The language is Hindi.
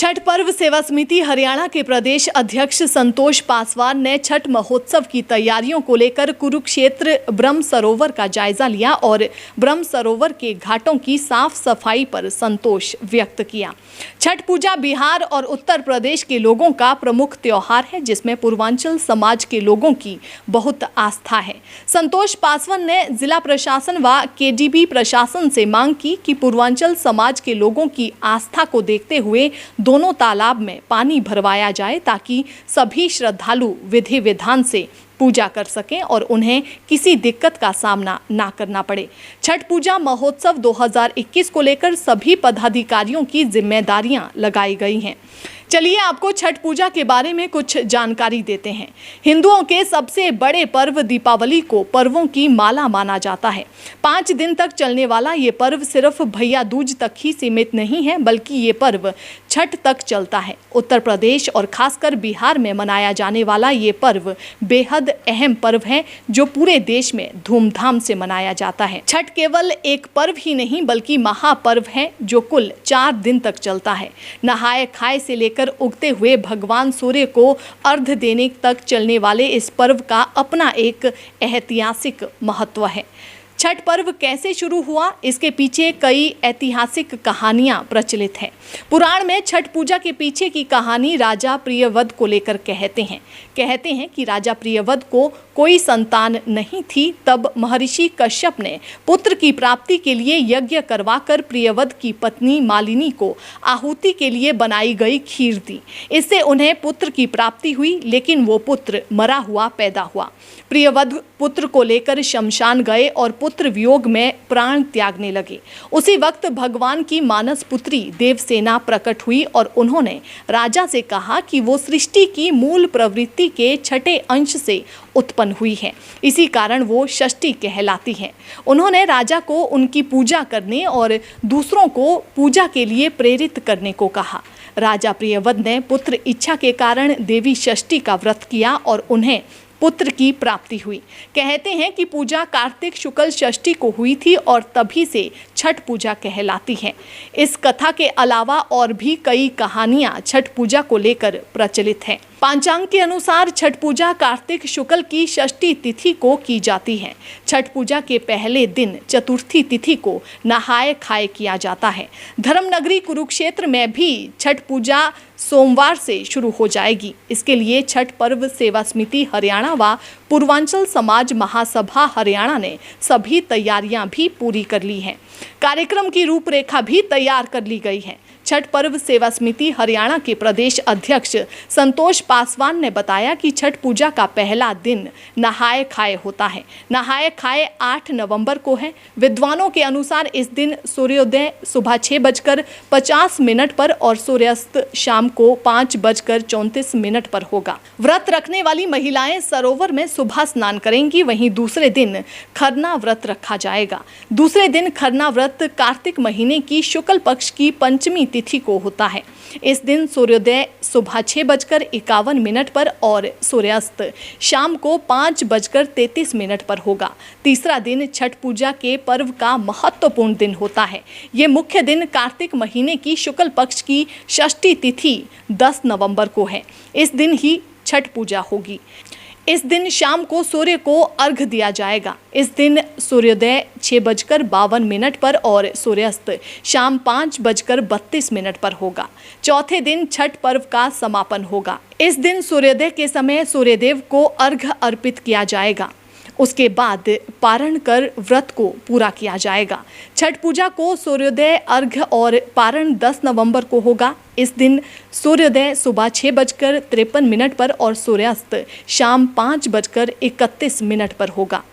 छठ पर्व सेवा समिति हरियाणा के प्रदेश अध्यक्ष संतोष पासवान ने छठ महोत्सव की तैयारियों को लेकर कुरुक्षेत्र ब्रह्म सरोवर का जायजा लिया और ब्रह्म सरोवर के घाटों की साफ सफाई पर संतोष व्यक्त किया। छठ पूजा बिहार और उत्तर प्रदेश के लोगों का प्रमुख त्योहार है, जिसमें पूर्वांचल समाज के लोगों की बहुत आस्था है। संतोष पासवान ने जिला प्रशासन व केडीबी प्रशासन से मांग की कि पूर्वांचल समाज के लोगों की आस्था को देखते हुए दोनों तालाब में पानी भरवाया जाए, ताकि सभी श्रद्धालु विधि विधान से पूजा कर सकें और उन्हें किसी दिक्कत का सामना ना करना पड़े। छठ पूजा महोत्सव 2021 को लेकर सभी पदाधिकारियों की जिम्मेदारियां लगाई गई हैं। चलिए आपको छठ पूजा के बारे में कुछ जानकारी देते हैं। हिंदुओं के सबसे बड़े पर्व दीपावली को पर्वों की माला माना जाता है। 5 दिन तक चलने वाला ये पर्व सिर्फ भैया दूज तक ही सीमित नहीं है, बल्कि ये पर्व छठ तक चलता है। उत्तर प्रदेश और खासकर बिहार में मनाया जाने वाला ये पर्व बेहद अहम पर्व है, जो पूरे देश में धूमधाम से मनाया जाता है। छठ केवल एक पर्व ही नहीं, बल्कि महापर्व है, जो कुल 4 दिन तक चलता है। नहाए खाए से लेकर उगते हुए भगवान सूर्य को अर्घ्य देने तक चलने वाले इस पर्व का अपना एक ऐतिहासिक महत्व है। छठ पर्व कैसे शुरू हुआ, इसके पीछे कई ऐतिहासिक कहानियां प्रचलित हैं। पुराण में छठ पूजा के पीछे की कहानी राजा प्रियव्रत को लेकर कहते हैं कि राजा प्रियव्रत को कोई संतान नहीं थी। तब महर्षि कश्यप ने पुत्र की प्राप्ति के लिए यज्ञ करवाकर प्रियव्रत की पत्नी मालिनी को आहुति के लिए बनाई गई खीर दी। इससे उन्हें पुत्र की प्राप्ति हुई, लेकिन वो पुत्र मरा हुआ पैदा हुआ। प्रियव्रत पुत्र को लेकर शमशान गए और पुत्र वियोग में प्राण त्यागने लगे। उसी वक्त भगवान की मानस पुत्री देवसेना प्रकट हुई और उन्होंने राजा से कहा कि वो सृष्टि की मूल प्रवृत्ति के छठे अंश से उत्पन्न हुई है, इसी कारण वो षष्ठी कहलाती है। उन्होंने राजा को उनकी पूजा करने और दूसरों को पूजा के लिए प्रेरित करने को कहा। राजा प्रियव्रत ने पुत्र इच्छा के कारण देवी षष्ठी का व्रत किया और उन्हें पुत्र की प्राप्ति हुई। कहते हैं कि पूजा कार्तिक शुक्ल षष्ठी को हुई थी और तभी से छठ पूजा कहलाती है। इस कथा के अलावा और भी कई कहानियां छठ पूजा को लेकर प्रचलित हैं। पंचांग के अनुसार छठ पूजा कार्तिक शुक्ल की षष्ठी तिथि को की जाती है। छठ पूजा के पहले दिन चतुर्थी तिथि को नहाए खाए किया जाता है। धर्मनगरी कुरुक्षेत्र में भी छठ पूजा सोमवार से शुरू हो जाएगी। इसके लिए छठ पर्व सेवा समिति हरियाणा व पूर्वांचल समाज महासभा हरियाणा ने सभी तैयारियां भी पूरी कर ली हैं। कार्यक्रम की रूपरेखा भी तैयार कर ली गई है। छठ पर्व सेवा समिति हरियाणा के प्रदेश अध्यक्ष संतोष पासवान ने बताया कि छठ पूजा का पहला दिन नहाए खाए होता है। नहाए खाए 8 नवंबर को है। विद्वानों के अनुसार इस दिन सूर्योदय सुबह 6:50 पर और सूर्यास्त शाम को 5:34 पर होगा। व्रत रखने वाली महिलाएं सरोवर में सुबह स्नान करेंगी। वहीं दूसरे दिन खरना व्रत रखा जाएगा। दूसरे दिन खरना व्रत कार्तिक महीने की शुक्ल पक्ष की पंचमी तिथि को होता है। इस दिन सूर्योदय सुबह 6:51 पर और सूर्यास्त शाम को 5:33 पर होगा। तीसरा दिन छठ पूजा के पर्व का महत्वपूर्ण दिन होता है। ये मुख्य दिन कार्तिक महीने की शुक्ल पक्ष की षष्ठी तिथि 10 नवंबर को है। इस दिन ही छठ पूजा होगी। इस दिन शाम को सूर्य को अर्घ्य दिया जाएगा। इस दिन सूर्योदय 6:52 पर और सूर्यास्त शाम 5:32 पर होगा। चौथे दिन छठ पर्व का समापन होगा। इस दिन सूर्योदय के समय सूर्यदेव को अर्घ्य अर्पित किया जाएगा। उसके बाद पारण कर व्रत को पूरा किया जाएगा। छठ पूजा को सूर्योदय, अर्घ्य और पारण 10 नवंबर को होगा। इस दिन सूर्योदय सुबह 6:53 पर और सूर्यास्त शाम 5:31 पर होगा।